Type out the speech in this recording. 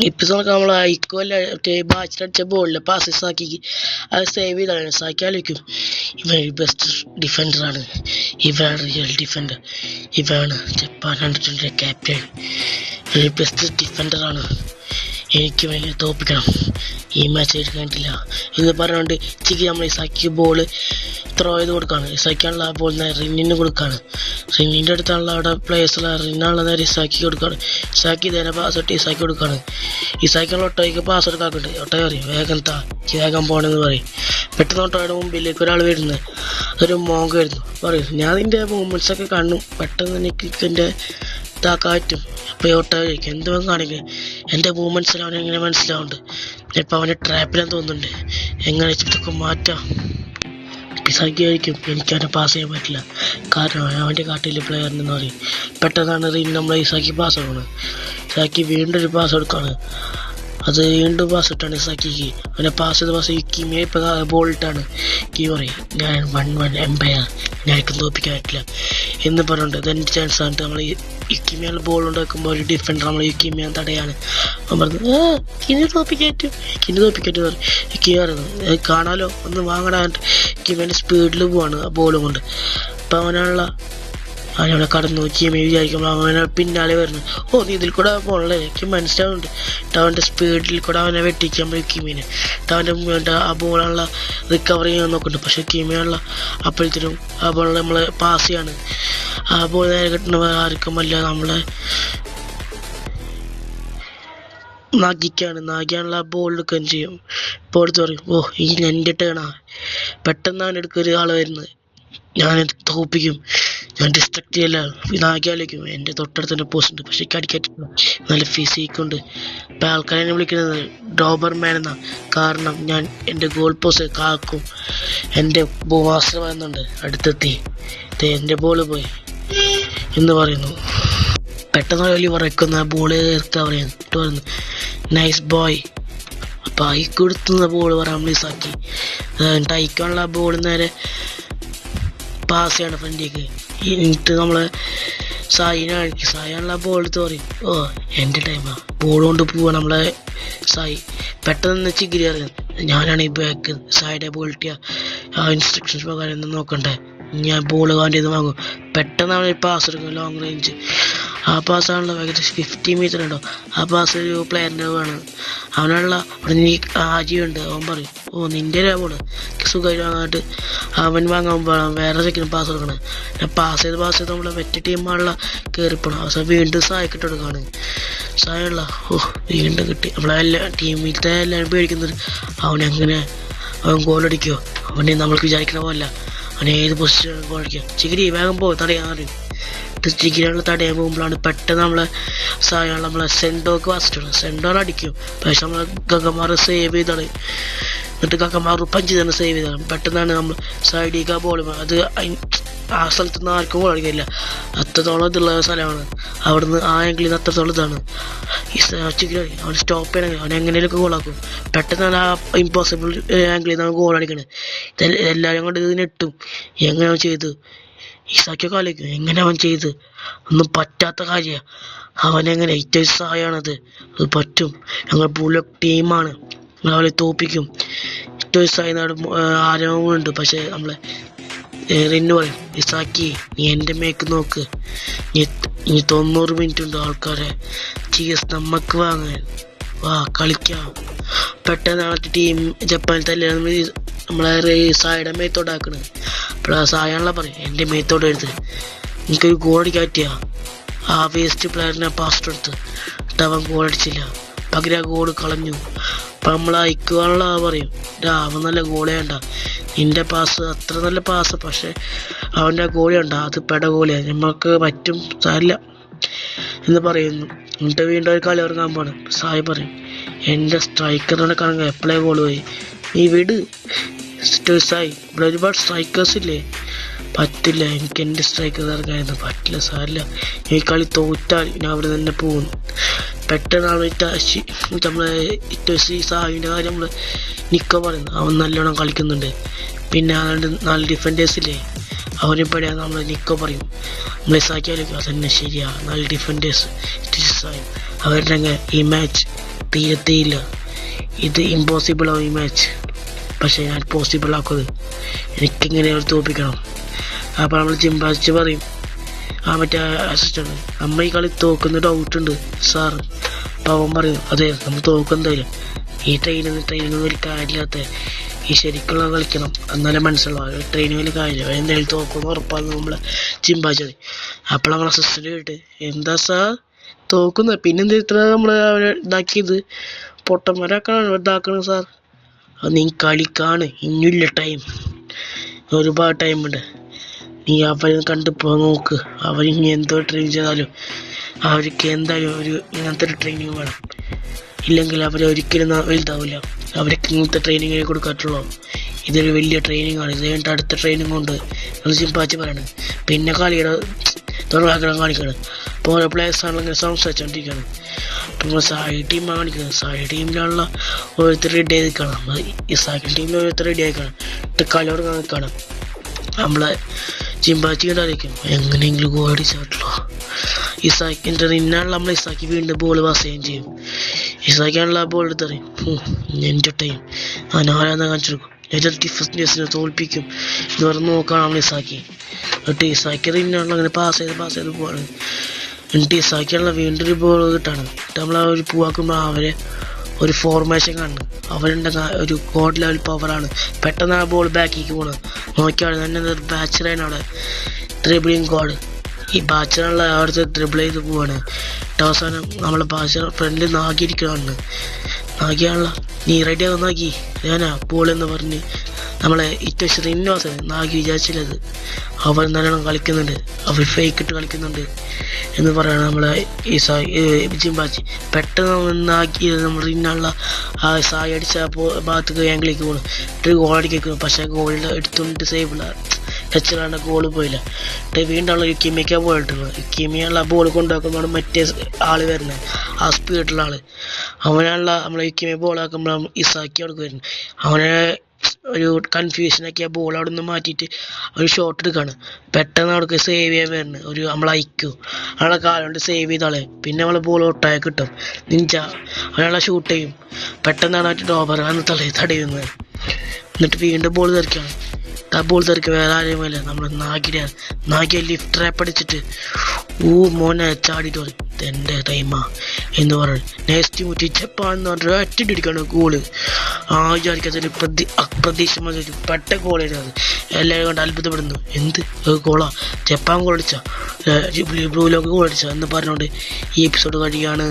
ഇപ്പം നമ്മൾ ഐക്കോല്ല ബാച്ചിലടിച്ച ബോളിൽ പാസ് സാക്കി അത് സേവ് ചെയ്താണ്. സാക്കി ആലോചിക്കും ഇവൻ ബെസ്റ്റ് ഡിഫൻഡറാണ്, ഇവനാണ് റിയൽ ഡിഫൻഡർ, ഇവനാണ് ജപ്പാൻ അണ്ടർ ക്യാപ്റ്റൻ, ബെസ്റ്റ് ഡിഫൻഡറാണ്, എനിക്ക് വലിയ തോപ്പിക്കണം, ഈ മാച്ച് എടുക്കാനിട്ടില്ല എന്ന് പറഞ്ഞുകൊണ്ട് ചിക്കി നമ്മൾ ഇസാക്കി ബോൾ ത്രോ ചെയ്ത് കൊടുക്കുകയാണ്. ഇസാക്കിയാണുള്ള ആ ബോൾ നേരെ റിന്നിന് കൊടുക്കുകയാണ്. റിന്നിൻ്റെ അടുത്താണുള്ള അവിടെ പ്ലേയേഴ്സുള്ള റിന്നാണുള്ള നേരെ ഇസാക്കി കൊടുക്കുകയാണ്. ഇസാക്കി നേരെ പാസ് ഇട്ട് ഇസാക്കി കൊടുക്കുകയാണ്. ഇസാക്കിയുള്ള ഒട്ടോയ്ക്ക് പാസ് എടുക്കാറുണ്ട്. ഒട്ടോ പറയും വേഗം വേഗം പോകണമെന്ന് പറയും. പെട്ടെന്ന് ഒട്ടോയുടെ മുമ്പിലേക്ക് ഒരാൾ വരുന്നത് അതൊരു മോങ്ക വരുന്നു പറയും ഞാൻ നിൻ്റെ മൂവ്മെൻറ്റ്സൊക്കെ കാണും, പെട്ടെന്ന് എനിക്ക് എൻ്റെ ഇതാക്കാൻ പറ്റും. അപ്പോൾ ഈ ഒട്ടോ ചോദിക്കും എന്തുവാ കാണിക്കുക, എൻ്റെ മൂവ്മെൻറ്റ്സിൽ അവൻ എങ്ങനെ മനസ്സിലാവുന്നുണ്ട്, ഇപ്പം അവൻ്റെ ട്രാപ്പിലെന്ന് തോന്നുന്നുണ്ട്, എങ്ങനെ ഇതൊക്കെ മാറ്റാം. ഇസാക്കിയായിരിക്കും എനിക്ക് അവനെ പാസ് ചെയ്യാൻ പറ്റില്ല, കാരണം അവൻ്റെ കാട്ടിലെ പ്ലെയറിനെന്ന് പറയും. പെട്ടെന്നാണ് റീൻ നമ്മളെ ഇസാക്കി പാസ് കൊടുക്കുന്നത്. ഇസാക്കി വീണ്ടും ഒരു പാസ് കൊടുക്കുകയാണ്. അത് വീണ്ടും പാസ് ഇട്ടാണ് ഇസാക്കിക്ക്. അവനെ പാസ് ചെയ്ത് പാസ് കിമിയെ ഇപ്പം ബോളിട്ടാണ്. കി പറയും ഞാൻ 1-1 എംപയർ, ഞാനിക്കും തോപ്പിക്കാൻ പറ്റില്ല എന്ന് പറഞ്ഞിട്ട് ഇതെൻ്റെ ചാൻസ് ആണ്. നമ്മൾ ഈ കിമിയാണ് ബോൾ ഉണ്ടാക്കുമ്പോൾ ഒരു ഡിഫൻഡർ നമ്മൾ ഈ കിമിയെ തടയാണ്. അവൻ പറഞ്ഞു കിനി തോപ്പിക്കറ്റും പറയും. കി പറയുന്നു കാണാലോ ഒന്ന് വാങ്ങടാൻ. കിമിയുടെ സ്പീഡിൽ പോവാണ് ആ ബോളും കൊണ്ട്. അപ്പം അവനവിടെ കടന്നു. കിമി വിചാരിക്കുമ്പോൾ അവനെ പിന്നാലെ വരുന്നു. നീ ഇതിൽ കൂടെ പോകണല്ലേ, എനിക്ക് മനസ്സിലാവുന്നുണ്ട്. അവൻ്റെ സ്പീഡിൽ കൂടെ അവനെ വെട്ടിക്കാൻ പോയി കിമീനെ. അവൻ്റെ ആ ബോളുള്ള റിക്കവർ ചെയ്യാൻ നോക്കുന്നുണ്ട്. പക്ഷെ കിമിയുള്ള അപ്പോഴത്തേനും ആ ബോൾ നമ്മൾ പാസ് ചെയ്യാണ്. ആ ബോൾ നേരെ കിട്ടുന്ന ആർക്കുമല്ല നമ്മളെ നാഗിക്കാനുള്ള ആ ബോൾ എടുക്കുകയും ചെയ്യും. ഇപ്പോൾ എടുത്ത് പറയും ഈ എൻ്റെ ടേണാ. പെട്ടെന്നാണ് എടുക്കൊരു ആൾ വരുന്നത്, ഞാൻ തോപ്പിക്കും, ഞാൻ ഡിസ്ട്രക്ട് ചെയ്യല്ല. നാഗിയാലേക്കും എൻ്റെ തൊട്ടടുത്തന്നെ പോസ്റ്റ് ഉണ്ട്, പക്ഷെ എനിക്ക് അടിക്കാറ്റില്ല, നല്ല ഫിസിക്കുണ്ട്. ഇപ്പം ആൾക്കാരെ എന്നെ വിളിക്കുന്നത് ഡോബർമാൻ എന്നാണ്, കാരണം ഞാൻ എൻ്റെ ഗോൾ പോസ്റ്റ് കാക്കും. എൻ്റെ മാസ്റ്റർ വരുന്നുണ്ട്, അടുത്തെത്തി എൻ്റെ ബോള് പോയി എന്ന് പറയുന്നു. പെട്ടെന്ന് വലിയ പറക്കുന്ന ആ ബോള് റിക്കവർ പറയുന്നു നൈസ് ബോയ്. അപ്പം ഈ കൊടുത്തുന്ന ബോൾ പറയാൻ മിസ്സാക്കി. ടൈക്കാനുള്ള ആ ബോൾ നേരെ പാസ് ചെയ്യണം ഫ്രണ്ടിലേക്ക്. എന്നിട്ട് നമ്മൾ സായിനുള്ള ബോൾ എടുത്ത് പറയും എൻ്റെ ടൈമാണ്, ബോൾ കൊണ്ട് പോവാ നമ്മളെ സായി. പെട്ടെന്ന് ചിഗിരി അറിയാം ഞാനാണ് ഈ ബാക്ക് സായിയുടെ ബോൾ കിട്ടിയ ഇൻസ്ട്രക്ഷൻസ് പ്രകാരം ഒന്നും നോക്കണ്ടേ, ഞാൻ ബോൾ വേണ്ടിയത് വാങ്ങും. പെട്ടെന്നാണ് ഈ പാസ് എടുക്കുക ലോങ് റേഞ്ച്. ആ പാസ്സാണല്ലോ ഏകദേശം 50 മീറ്റർ ഉണ്ടോ. ആ പാസ് ഒരു പ്ലെയറിൻ്റെ വേണം. അവനുള്ള അവിടെ നീ ആജിയുണ്ട്. അവൻ പറയും നിൻ്റെ ബോള് സുഖമായിട്ട് വാങ്ങാനായിട്ട് അവൻ വാങ്ങാൻ വേറെ സെക്കൻഡ് പാസ് കൊടുക്കണം. പാസ് ചെയ്ത് നമ്മളെ മറ്റേ ടീമാണുള്ള കയറിപ്പോണം. അവസാനം വീണ്ടും സഹായിക്കിട്ട് കൊടുക്കുകയാണ്. സഹായമുള്ള വീണ്ടും കിട്ടി. നമ്മളെ ടീമിലത്തെ എല്ലാവരും പേടിക്കുന്നത് അവൻ ഗോളടിക്കുമോ, അവനെ നമ്മൾക്ക് വിചാരിക്കണ പോലെ അവൻ ഏത് പൊസിഷൻ ഗോളടിക്കുക. ചിഗിരി വേഗം പോകും തടയാൻ അറിയും. ചിഗിരിയുള്ള തടയാൻ പോകുമ്പോഴാണ് പെട്ടെന്ന് നമ്മളെ സെൻഡോക്ക് വാസിട്ടുണ്ട്. സെൻഡോർ അടിക്കും, പക്ഷെ നമ്മളെ ഗംഗമാർ സേവ് ചെയ്താണ്. എന്നിട്ട് ഗംഗമാർ പഞ്ച് തന്നെ സേവ് ചെയ്താണ്. പെട്ടെന്നാണ് നമ്മൾ സൈഡിലേക്ക് ആ ബോൾ. അത് ആ സ്ഥലത്ത് നിന്ന് ആർക്കും ഗോൾ അടിക്കില്ല, അത്രത്തോളം ഇതുള്ള സ്ഥലമാണ്. അവിടുന്ന് ആ ആംഗിളിൽ നിന്ന് അത്രത്തോളം ഇതാണ്. ഈ ചിഗിരി അവൻ സ്റ്റോപ്പ് ചെയ്യണമെങ്കിൽ അവൻ എങ്ങനെയൊക്കെ ഗോളാക്കും. പെട്ടെന്നാണ് ആ ഇമ്പോസിബിൾ ആംഗിളിൽ നിന്ന് ഗോൾ അടിക്കണത്. എല്ലാവരും കൊണ്ട് ഇത് നെട്ടും എങ്ങനെ അവൻ ചെയ്തു. ഇസാക്കിയൊക്കെ ആലോചിക്കും എങ്ങനെ അവൻ ചെയ്ത്, ഒന്നും പറ്റാത്ത കാര്യമാണ്. അവനെങ്ങനെ ഏറ്റവും സഹായമാണത്, അത് പറ്റും, ഞങ്ങൾ ബുള്ളറ്റ് ടീമാണ്, അവരെ തോപ്പിക്കും. ഏറ്റവും സഹായം ആരവമുണ്ട്. പക്ഷെ നമ്മളെ റിന്ന് പറയും ഇസാക്കി നീ എൻ്റെ മേക്ക് നോക്ക്, ഇനി 90 മിനിറ്റ് ഉണ്ട് ആൾക്കാരെ ചീസ് നമുക്ക് വാങ്ങാൻ, വാ കളിക്കാം. പെട്ടെന്നാണ് ടീം ജപ്പാനിൽ നമ്മളെ സായുടെ മേത്തോടാക്കണത്. അപ്പോൾ ആ സായാണല്ലോ പറയും എൻ്റെ മേത്തോട് എടുത്ത് എനിക്കൊരു ഗോൾ അടിക്കാൻ പറ്റിയ ആ വേസ്റ്റ് പ്ലെയറിനെ പാസ് എടുത്ത് അവൻ ഗോൾ അടിച്ചില്ല, പകരം ആ ഗോൾ കളഞ്ഞു. അപ്പം നമ്മൾ അയക്കുവാനുള്ള പറയും അവൻ നല്ല ഗോളേ വേണ്ട, നിൻ്റെ പാസ് അത്ര നല്ല പാസ്, പക്ഷെ അവൻ്റെ ഗോളി വേണ്ട, അത് പെട ഗോളിയാണ്, നമുക്ക് പറ്റും സാരില്ല എന്ന് പറയുന്നു. എന്നിട്ട് വീണ്ടും ഒരു കളി ഇറങ്ങാൻ പോകണം. സായി പറയും എൻ്റെ സ്ട്രൈക്കറിനെ കാണുക എപ്പോഴേ ഗോൾ പോയി, നീ വിട് സായി, ഇവിടെ ഒരുപാട് സ്ട്രൈക്കേഴ്സ് ഇല്ലേ, പറ്റില്ല എനിക്ക് എൻ്റെ സ്ട്രൈക്കർ ഇറങ്ങാനൊന്നും പറ്റില്ല, സാരില്ല, ഈ കളി തോറ്റാൽ ഞാൻ അവിടെ തന്നെ പോകുന്നു. പെട്ടെന്നാണ് നമ്മളെ സാഹിൻ്റെ കാര്യം നമ്മൾ നിക്കോ പറയുന്നത്. അവൻ നല്ലോണം കളിക്കുന്നുണ്ട്. പിന്നെ 4 ഡിഫൻഡേഴ്സില്ലേ അവനെ പടിയാണ് നമ്മൾ നിക്കോ പറയും. നമ്മളെ സാക്കിയാലും അതന്നെ ശരിയാ, 4 ഡിഫൻഡേഴ്സ് അവരുടെ ഈ മാച്ച് തീരത്തേയില്ല. ഇത് ഇമ്പോസിബിൾ ആവും ഈ മാച്ച്. പക്ഷെ ഞാൻ പോസിബിൾ ആക്കുന്നത് എനിക്കിങ്ങനെ അവർ തോൽപ്പിക്കണം. അപ്പോൾ നമ്മൾ ചിമ്പാച്ചി പറയും, മറ്റേ അസിസ്റ്റന്റ്, നമ്മൾ ഈ കളി തോക്കുന്ന ഡൗട്ടുണ്ട് സാർ. അപ്പോൾ അവൻ പറയും, അതെ നമ്മൾ തോക്കെന്തായാലും. ഈ ട്രെയിനിങ് ഒരു കാര്യമില്ലാത്ത ഈ ശരിക്കുള്ള കളിക്കണം, എന്നാലേ മനസ്സിലാവും. ട്രെയിനിങ് വലിയ കാര്യമില്ല, എന്തായാലും തോക്കുമെന്ന് ഉറപ്പാന്ന് നമ്മളെ ചിമ്പാച്ചി. അപ്പോൾ നമ്മൾ അസിസ്റ്റന്റ് കേട്ട്, എന്താ സാർ തോക്കുന്നത്, പിന്നെന്താ ഇത്ര നമ്മൾ അവരെ ഇതാക്കിയത്, പൊട്ടന്മാരാക്കാണ് ഇതാക്കണത് സാർ. അത് നീ കളിക്കാണ്, ഇനിയില്ല ടൈം, ഒരുപാട് ടൈമുണ്ട്. നീ അവരെ കണ്ടുപോ നോക്ക്. അവരിനി എന്തോ ട്രെയിൻ ചെയ്താലും അവർക്ക് എന്തായാലും ഇങ്ങനത്തെ ഒരു ട്രെയിനിങ് വേണം. ഇല്ലെങ്കിൽ അവരൊരിക്കലും വലുതാവില്ല. അവർക്ക് ഇങ്ങനത്തെ ട്രെയിനിങ് കൊടുക്കാറ്റുള്ളൂ. ഇതൊരു വലിയ ട്രെയിനിങ് ആണ്. ഇത് കഴിഞ്ഞിട്ട് അടുത്ത ട്രെയിനിങ് കൊണ്ട് നമ്മൾ ചിമ്പാച്ചി പറയണം. പിന്നെ കളിയുടെ തുടരാഗ്രഹം കാണിക്കണം. അപ്പോൾ ഓരോ പ്ലേയേഴ്സാണ് ഇങ്ങനെ സംസാരിച്ചുകൊണ്ടിരിക്കുകയാണ്. അപ്പോൾ നമ്മൾ സായി ടീമാണ് കാണിക്കുന്നത്. സായി ടീമിലുള്ള ഓരോരുത്തർ റെഡി ആയി നിൽക്കണം. ഈ സെക്കൻഡ് ടീമിൽ ഓരോരുത്തർ റെഡി ആയിക്കണം. എന്നിട്ട് കളി തുടങ്ങാൻ നിൽക്കണം. നമ്മളെ ചിമ്പാച്ചി കണ്ടായിരിക്കും എങ്ങനെയെങ്കിലും ഗോൾ അടിച്ചിട്ടുള്ളൂ. ഇസാക്കിൻ്റെ റിന്നാണല്ലോ. നമ്മൾ ഇസാക്കി വീണ്ടും ബോൾ പാസ് ചെയ്യുകയും ചെയ്യും. ഇസാക്കിയാണല്ലോ ആ ബോൾ എടുത്തറിയും. എൻ്റെ ടൈം ആരാന്ന് കാണിച്ചു കൊടുക്കും. ഏറ്റവും ഡിഫൻസിനെ തോൽപ്പിക്കും എന്ന് പറഞ്ഞ് നോക്കുകയാണ് നമ്മൾ ഇസാക്കി. എന്നിട്ട് ഇസാക്കി റിന്നാണല്ലോ അങ്ങനെ പാസ് ചെയ്ത് പോവാണ്. എന്നിട്ട് ഇസാക്കിയാണല്ലോ വീണ്ടും ഒരു ബോൾ കിട്ടാണ്. എന്നിട്ട് നമ്മൾ ആ ഒരു പൂവാക്കുമ്പോൾ അവരെ ഒരു ഫോർമേഷൻ കാണുന്നു. അവരുടെ ഒരു ഗോഡ് ലെവൽ പവറാണ്. പെട്ടെന്ന് ആ ബോൾ ബാക്കിലേക്ക് പോകണം. നോക്കിയാണ് തന്നെ ബാച്ചറാണ് അവിടെ ഡ്രിബിളിങ് ഗോഡ്. ഈ ബാച്ചറുള്ള അവിടുത്തെ ഡ്രിബിൾ ചെയ്ത് പോവാണ്. അവസാനം നമ്മളെ ബാച്ചർ ഫ്രണ്ടിൽ നാഗിയിരിക്കുകയാണ്. നാഗിയാണല്ലോ, നീ റെഡി ആകും നാഗി, ഞാനാ ബോൾ എന്ന് പറഞ്ഞ് നമ്മളെ ഏറ്റവും ശ്രീനിവാസൻ നാഗി വിചാരിച്ചില്ലത്. അവർ നല്ലോണം കളിക്കുന്നുണ്ട്, അവർ ഫേക്ക് ഇട്ട് കളിക്കുന്നുണ്ട് എന്ന് പറയണം നമ്മളെ ഈ ചിമ്പാച്ചി. പെട്ടെന്ന് നാഗി നമ്മൾ റിന്നുള്ള ആ സായി അടിച്ച ഭാഗത്തേക്ക് ആംഗിലേക്ക് പോകണം. ഒരു ഗോൾ അടിക്കുന്നു. പക്ഷേ ഗോളിൽ എടുത്തുകൊണ്ട് സേവ് ടച്ചിലാണ്, ഗോൾ പോയില്ല. വീണ്ടും ഒരു കിമിക്ക പോയിട്ടുള്ളത്. കിമിയുള്ള ബോൾ കൊണ്ടുവെക്കുമ്പോൾ മറ്റേ ആള് വരുന്നത്, ആ സ്പീഡിലുള്ള ആള്. അവനുള്ള നമ്മളെ കിമിയ ബോളാക്കുമ്പോൾ ഇസാക്കി അവിടെ വരുന്നത്. അവനെ ഒരു കൺഫ്യൂഷനാക്കി ആ ബോൾ അവിടെ നിന്ന് മാറ്റിയിട്ട് ഒരു ഷോട്ട് എടുക്കുകയാണ്. പെട്ടെന്ന് അവിടെ സേവ് ചെയ്യാൻ വരുന്നത് ഒരു നമ്മളെ അയക്കും. അവളെ കാലം കൊണ്ട് സേവ് ചെയ്താളെ. പിന്നെ നമ്മളെ ബോൾ ഒട്ടായി കിട്ടും. നിഞ്ച അവളെ ഷൂട്ട് ചെയ്യും. പെട്ടെന്നാണ് മറ്റേ ഡോബർ അന്ന് തടയുന്നത്. എന്നിട്ട് വീണ്ടും ബോൾ തെറിക്കുകയാണ്. ആ ബോൾ തെറിക്കുക വേറെ ആരെയുമല്ല, നമ്മൾ നാഗിയ ലിഫ്റ്റ് ട്രാപ്പ് അടിച്ചിട്ട് മോനെ ചാടിയിട്ട് പറയും എൻ്റെ ടൈമാ എന്ന് പറഞ്ഞു. നെക്സ്റ്റ് മുറ്റി ജപ്പാൻ എന്ന് പറഞ്ഞിട്ട് അറ്റിട്ടിരിക്കുകയാണ് ഗോള്. വിചാരിക്കാത്തൊരു അപ്രതീക്ഷിതമായ പെട്ട ഗോളായിരുന്നു. എല്ലാവരും കൊണ്ട് അത്ഭുതപ്പെടുന്നു. എന്ത് ഗോളാ, ജപ്പാൻ ഗോൾ അടിച്ച, ബ്ലൂ ലോക്ക് ഗോൾ അടിച്ച എന്ന് പറഞ്ഞുകൊണ്ട് ഈ എപ്പിസോഡ് കഴിയുകയാണ്.